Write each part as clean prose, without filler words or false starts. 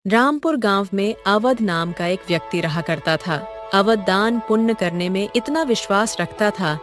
रामपुर गांव में अवध नाम का एक व्यक्ति रहा करता था। अवध दान पुण्य करने में इतना विश्वास रखता था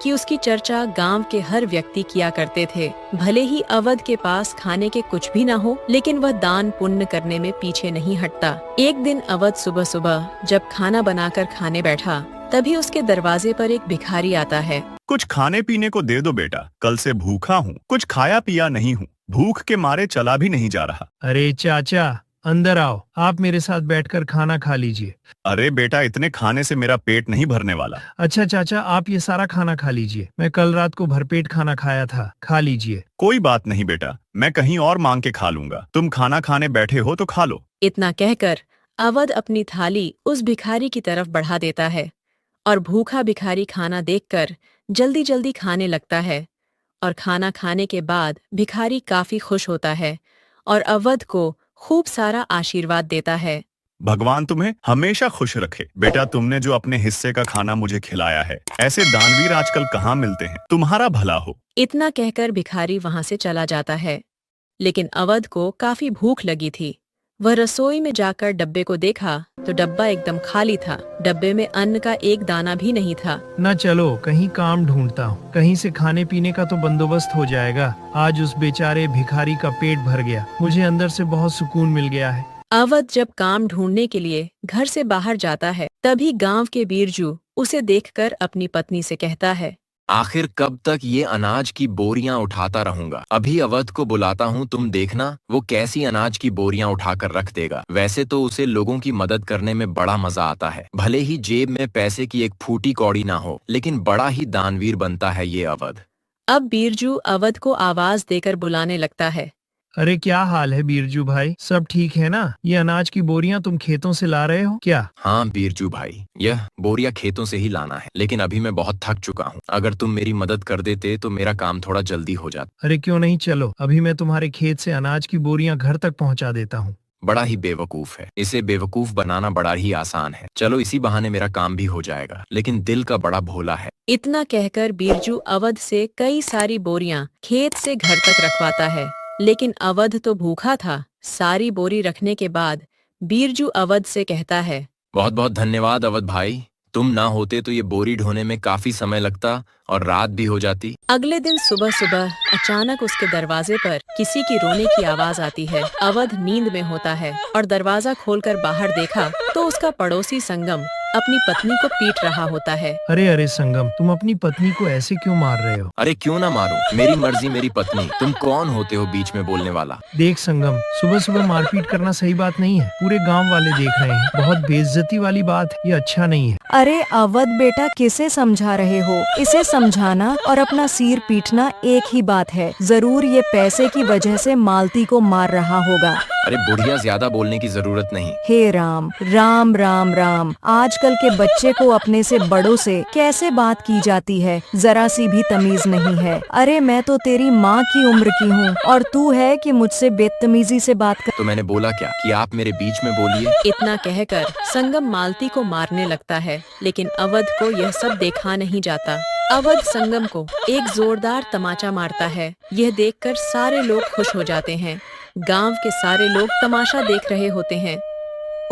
कि उसकी चर्चा गांव के हर व्यक्ति किया करते थे। भले ही अवध के पास खाने के कुछ भी न हो, लेकिन वह दान पुण्य करने में पीछे नहीं हटता। एक दिन अवध सुबह सुबह जब खाना बनाकर खाने बैठा, तभी उसके दरवाजे पर एक भिखारी आता है। कुछ खाने पीने को दे दो बेटा, कल से भूखा हूँ, कुछ खाया पिया नहीं हूँ, भूख के मारे चला भी नहीं जा रहा। अरे चाचा, अंदर आओ, आप मेरे साथ बैठकर खाना खा लीजिए। अरे बेटा, इतने खाने से मेरा पेट नहीं भरने वाला। अच्छा चाचा, आप ये सारा खाना खा लीजिए। मैं कल रात को भरपेट खाना खाया था, खा लीजिए। कोई बात नहीं बेटा, मैं कहीं और मांग के खा लूंगा। तुम खाना खाने बैठे हो तो खा लो। इतना कहकर अवध अपनी थाली उस भिखारी की तरफ बढ़ा देता है और भूखा भिखारी खाना देखकर जल्दी जल्दी खाने लगता है। और खाना खाने के बाद भिखारी काफी खुश होता है और अवध को खूब सारा आशीर्वाद देता है। भगवान तुम्हें हमेशा खुश रखे बेटा, तुमने जो अपने हिस्से का खाना मुझे खिलाया है, ऐसे दानवीर आजकल कहाँ मिलते हैं। तुम्हारा भला हो। इतना कहकर भिखारी वहां से चला जाता है। लेकिन अवध को काफी भूख लगी थी। वह रसोई में जाकर डब्बे को देखा तो डब्बा एकदम खाली था। डब्बे में अन्न का एक दाना भी नहीं था। न चलो कहीं काम ढूंढता हूँ, कहीं से खाने पीने का तो बंदोबस्त हो जाएगा। आज उस बेचारे भिखारी का पेट भर गया, मुझे अंदर से बहुत सुकून मिल गया है। अवध जब काम ढूंढने के लिए घर से बाहर जाता है, तभी गांव के बीरजू उसे देखकर अपनी पत्नी से कहता है, आखिर कब तक ये अनाज की बोरियां उठाता रहूंगा। अभी अवध को बुलाता हूँ, तुम देखना वो कैसी अनाज की बोरियां उठाकर रख देगा। वैसे तो उसे लोगों की मदद करने में बड़ा मजा आता है। भले ही जेब में पैसे की एक फूटी कौड़ी ना हो, लेकिन बड़ा ही दानवीर बनता है ये अवध। अब बीरजू अवध को आवाज देकर बुलाने लगता है। अरे क्या हाल है बीरजू भाई, सब ठीक है ना? ये अनाज की बोरियां तुम खेतों से ला रहे हो क्या? हाँ बीरजू भाई, यह बोरिया खेतों से ही लाना है, लेकिन अभी मैं बहुत थक चुका हूँ। अगर तुम मेरी मदद कर देते तो मेरा काम थोड़ा जल्दी हो जाता। अरे क्यों नहीं, चलो अभी मैं तुम्हारे खेत से अनाज की बोरियां घर तक पहुंचा देता हूँ। बड़ा ही बेवकूफ है, इसे बेवकूफ बनाना बड़ा ही आसान है। चलो इसी बहाने मेरा काम भी हो जाएगा, लेकिन दिल का बड़ा भोला है। इतना कहकर बीरजू अवध से कई सारी बोरियां खेत से घर तक रखवाता है। लेकिन अवध तो भूखा था। सारी बोरी रखने के बाद बीरजू अवध से कहता है, बहुत बहुत धन्यवाद अवध भाई, तुम ना होते तो ये बोरी ढोने में काफी समय लगता और रात भी हो जाती। अगले दिन सुबह सुबह अचानक उसके दरवाजे पर किसी की रोने की आवाज आती है। अवध नींद में होता है और दरवाजा खोलकर बाहर देखा तो उसका पड़ोसी संगम अपनी पत्नी को पीट रहा होता है। अरे अरे संगम, तुम अपनी पत्नी को ऐसे क्यों मार रहे हो? अरे क्यों ना मारूं, मेरी मर्जी मेरी पत्नी। तुम कौन होते हो बीच में बोलने वाला? देख संगम, सुबह सुबह मारपीट करना सही बात नहीं है। पूरे गांव वाले देख रहे हैं, बहुत बेइज्जती वाली बात है, ये अच्छा नहीं है। अरे अवध बेटा, किसे समझा रहे हो? इसे समझाना और अपना सिर पीटना एक ही बात है। जरूर ये पैसे की वजह से मालती को मार रहा होगा। अरे बुढ़िया, ज्यादा बोलने की जरूरत नहीं। हे राम राम राम राम, आजकल के बच्चे को अपने से बड़ों से कैसे बात की जाती है, जरा सी भी तमीज नहीं है। अरे मैं तो तेरी माँ की उम्र की हूँ और तू है कि मुझसे बदतमीजी से बात कर। तो मैंने बोला क्या कि आप मेरे बीच में बोलिए? इतना कहकर संगम मालती को मारने लगता है, लेकिन अवध को यह सब देखा नहीं जाता। अवध संगम को एक जोरदार तमाचा मारता है। यह देखकर सारे लोग खुश हो जाते हैं। गांव के सारे लोग तमाशा देख रहे होते हैं।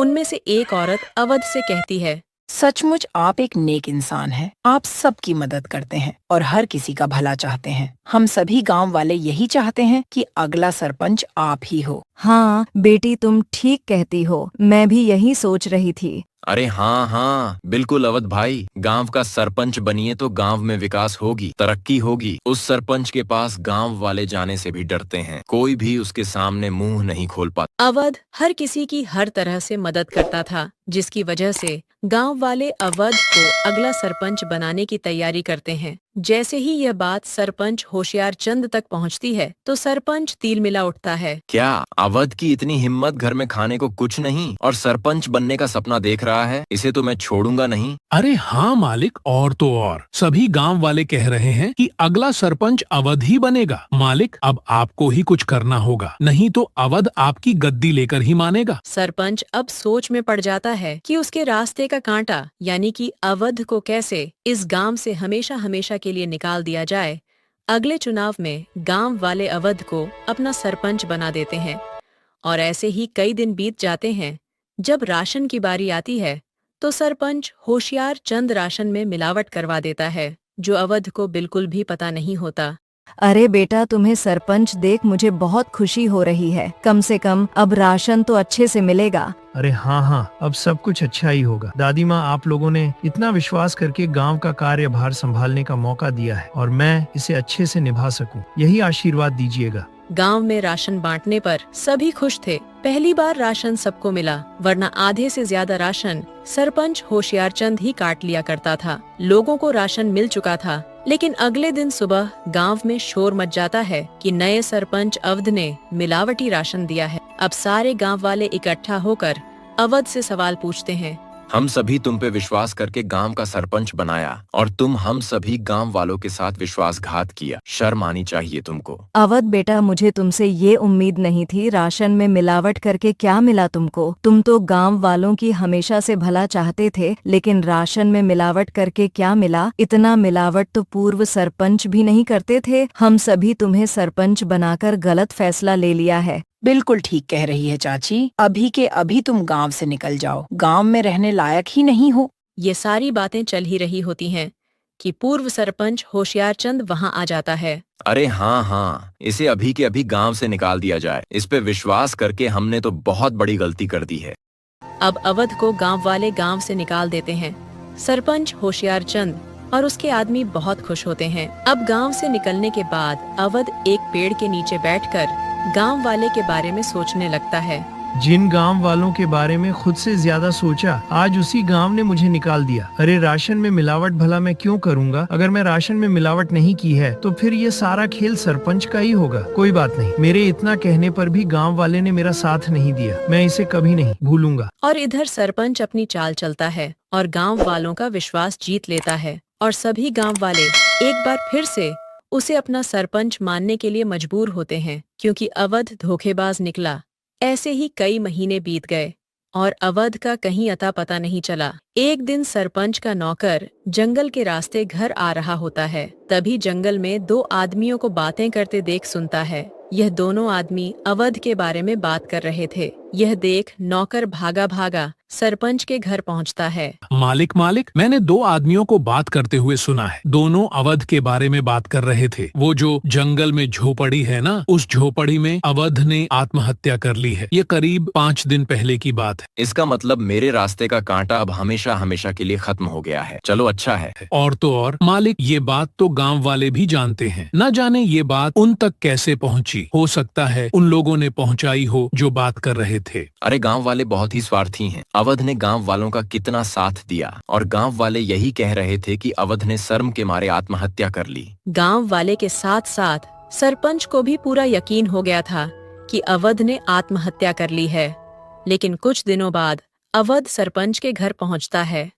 उनमें से एक औरत अवध से कहती है, सचमुच आप एक नेक इंसान हैं। आप सबकी मदद करते हैं और हर किसी का भला चाहते हैं। हम सभी गांव वाले यही चाहते हैं कि अगला सरपंच आप ही हो। हाँ बेटी, तुम ठीक कहती हो, मैं भी यही सोच रही थी। अरे हाँ हाँ बिल्कुल अवध भाई, गांव का सरपंच बनिए तो गांव में विकास होगी, तरक्की होगी। उस सरपंच के पास गांव वाले जाने से भी डरते हैं, कोई भी उसके सामने मुंह नहीं खोल पाता। अवध हर किसी की हर तरह से मदद करता था, जिसकी वजह से गांव वाले अवध को अगला सरपंच बनाने की तैयारी करते हैं। जैसे ही यह बात सरपंच होशियार चंद तक पहुंचती है तो सरपंच तिल मिला उठता है। क्या अवध की इतनी हिम्मत, घर में खाने को कुछ नहीं और सरपंच बनने का सपना देख रहा है? इसे तो मैं छोड़ूंगा नहीं। अरे हाँ मालिक, और तो और सभी गांव वाले कह रहे हैं कि अगला सरपंच अवध ही बनेगा। मालिक, अब आपको ही कुछ करना होगा, नहीं तो अवध आपकी गद्दी लेकर ही मानेगा। सरपंच अब सोच में पड़ जाता है कि उसके रास्ते का कांटा यानी कि अवध को कैसे इस गांव से हमेशा हमेशा के लिए निकाल दिया जाए। अगले चुनाव में गांव वाले अवध को अपना सरपंच बना देते हैं और ऐसे ही कई दिन बीत जाते हैं। जब राशन की बारी आती है तो सरपंच होशियार चंद राशन में मिलावट करवा देता है, जो अवध को बिल्कुल भी पता नहीं होता। अरे बेटा, तुम्हें सरपंच देख मुझे बहुत खुशी हो रही है। कम से कम अब राशन तो अच्छे से मिलेगा। अरे हाँ हाँ, अब सब कुछ अच्छा ही होगा। दादी माँ, आप लोगों ने इतना विश्वास करके गांव का कार्यभार संभालने का मौका दिया है और मैं इसे अच्छे से निभा सकूं, यही आशीर्वाद दीजिएगा। गांव में राशन बांटने पर सभी खुश थे। पहली बार राशन सबको मिला, वरना आधे से ज्यादा राशन सरपंच होशियार चंद ही काट लिया करता था। लोगों को राशन मिल चुका था, लेकिन अगले दिन सुबह गांव में शोर मच जाता है कि नए सरपंच अवध ने मिलावटी राशन दिया है। अब सारे गांव वाले इकट्ठा होकर अवध से सवाल पूछते हैं। हम सभी तुम पे विश्वास करके गांव का सरपंच बनाया और तुम हम सभी गांव वालों के साथ विश्वासघात किया। शर्म आनी चाहिए तुमको। अवध बेटा, मुझे तुमसे ये उम्मीद नहीं थी। राशन में मिलावट करके क्या मिला तुमको? तुम तो गांव वालों की हमेशा से भला चाहते थे, लेकिन राशन में मिलावट करके क्या मिला? इतना मिलावट तो पूर्व सरपंच भी नहीं करते थे। हम सभी तुम्हें सरपंच बनाकर गलत फैसला ले लिया है। बिल्कुल ठीक कह रही है चाची। अभी के अभी तुम गांव से निकल जाओ, गांव में रहने लायक ही नहीं हो। ये सारी बातें चल ही रही होती हैं कि पूर्व सरपंच होशियार चंद वहाँ आ जाता है। अरे हाँ हाँ, इसे अभी के अभी गांव से निकाल दिया जाए। इस पे विश्वास करके हमने तो बहुत बड़ी गलती कर दी है। अब अवध को गांव वाले गांव से निकाल देते हैं। सरपंच होशियार चंद और उसके आदमी बहुत खुश होते हैं। अब गांव से निकलने के बाद अवध एक पेड़ के नीचे बैठकर गांव वाले के बारे में सोचने लगता है। जिन गांव वालों के बारे में खुद से ज्यादा सोचा, आज उसी गांव ने मुझे निकाल दिया। अरे राशन में मिलावट भला मैं क्यों करूंगा? अगर मैं राशन में मिलावट नहीं की है तो फिर ये सारा खेल सरपंच का ही होगा। कोई बात नहीं, मेरे इतना कहने पर भी गांव वाले ने मेरा साथ नहीं दिया। मैं इसे कभी नहीं भूलूंगा। और इधर सरपंच अपनी चाल चलता है और गांव वालों का विश्वास जीत लेता है और सभी गांव वाले एक बार फिर से उसे अपना सरपंच मानने के लिए मजबूर होते हैं, क्योंकि अवध धोखेबाज निकला। ऐसे ही कई महीने बीत गए और अवध का कहीं अता पता नहीं चला। एक दिन सरपंच का नौकर जंगल के रास्ते घर आ रहा होता है। तभी जंगल में दो आदमियों को बातें करते देख सुनता है। यह दोनों आदमी अवध के बारे में बात कर रहे थे। यह देख नौकर भागा भागा सरपंच के घर पहुंचता है। मालिक मालिक, मैंने दो आदमियों को बात करते हुए सुना है। दोनों अवध के बारे में बात कर रहे थे। वो जो जंगल में झोपड़ी है ना, उस झोपड़ी में अवध ने आत्महत्या कर ली है। ये करीब 5 दिन पहले की बात है। इसका मतलब मेरे रास्ते का कांटा अब हमेशा हमेशा के लिए खत्म हो गया है। चलो अच्छा है। और तो और मालिक, ये बात तो गांव वाले भी जानते हैं। न जाने ये बात उन तक कैसे पहुंची। हो सकता है उन लोगों ने पहुंचाई हो जो बात कर रहे थे। अरे गांव वाले बहुत ही स्वार्थी हैं। अवध ने गांव वालों का कितना साथ दिया और गांव वाले यही कह रहे थे कि अवध ने शर्म के मारे आत्महत्या कर ली। गांव वाले के साथ साथ सरपंच को भी पूरा यकीन हो गया था कि अवध ने आत्महत्या कर ली है। लेकिन कुछ दिनों बाद अवध सरपंच के घर पहुंचता है।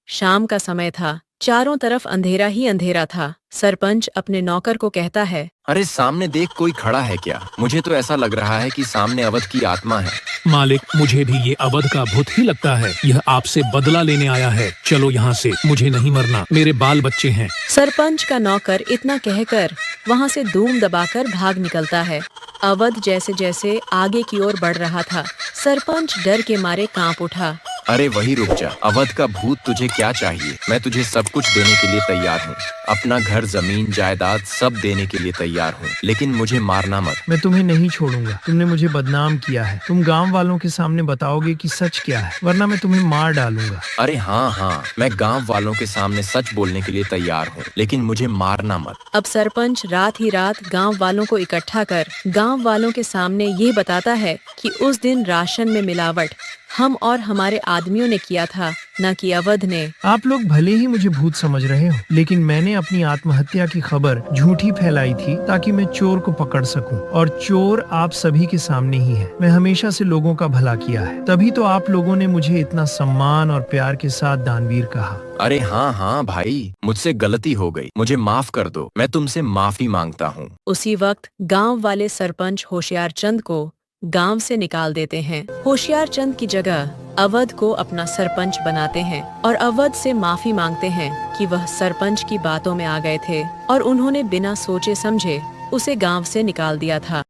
शाम का समय था, चारों तरफ अंधेरा ही अंधेरा था। सरपंच अपने नौकर को कहता है, अरे सामने देख, कोई खड़ा है क्या? मुझे तो ऐसा लग रहा है कि सामने अवध की आत्मा है। मालिक, मुझे भी ये अवध का भूत ही लगता है। यह आपसे बदला लेने आया है। चलो यहाँ से, मुझे नहीं मरना, मेरे बाल बच्चे हैं। सरपंच का नौकर इतना कहकर वहाँ से धूम दबाकर भाग निकलता है। अवध जैसे जैसे आगे की ओर बढ़ रहा था, सरपंच डर के मारे कांप उठा। अरे वही रुक जा। अवध का भूत, तुझे क्या चाहिए? मैं तुझे सब कुछ देने के लिए तैयार हूँ। अपना घर, जमीन, जायदाद सब देने के लिए तैयार हूँ, लेकिन मुझे मारना मत। मैं तुम्हें नहीं छोड़ूंगा। तुमने मुझे बदनाम किया है। तुम गांव वालों के सामने बताओगे कि सच क्या है, वरना मैं तुम्हें मार डालूंगा। अरे हाँ हाँ, मैं गांव वालों के सामने सच बोलने के लिए तैयार हूँ, लेकिन मुझे मारना मत। अब सरपंच रात ही रात गांव वालों को इकट्ठा कर गांव वालों के सामने ये बताता है कि उस दिन राशन में मिलावट हम और हमारे आदमियों ने किया था, न कि अवध ने। आप लोग भले ही मुझे भूत समझ रहे हो, लेकिन मैंने अपनी आत्महत्या की खबर झूठी फैलाई थी ताकि मैं चोर को पकड़ सकूं, और चोर आप सभी के सामने ही है। मैं हमेशा से लोगों का भला किया है, तभी तो आप लोगों ने मुझे इतना सम्मान और प्यार के साथ दानवीर कहा। अरे हाँ हाँ भाई, मुझसे गलती हो गई, मुझे माफ कर दो। मैं तुमसे माफी मांगता हूँ। उसी वक्त गांव वाले सरपंच होशियार चंद को गांव से निकाल देते हैं। होशियार चंद की जगह अवध को अपना सरपंच बनाते हैं और अवध से माफी मांगते हैं कि वह सरपंच की बातों में आ गए थे और उन्होंने बिना सोचे समझे उसे गांव से निकाल दिया था।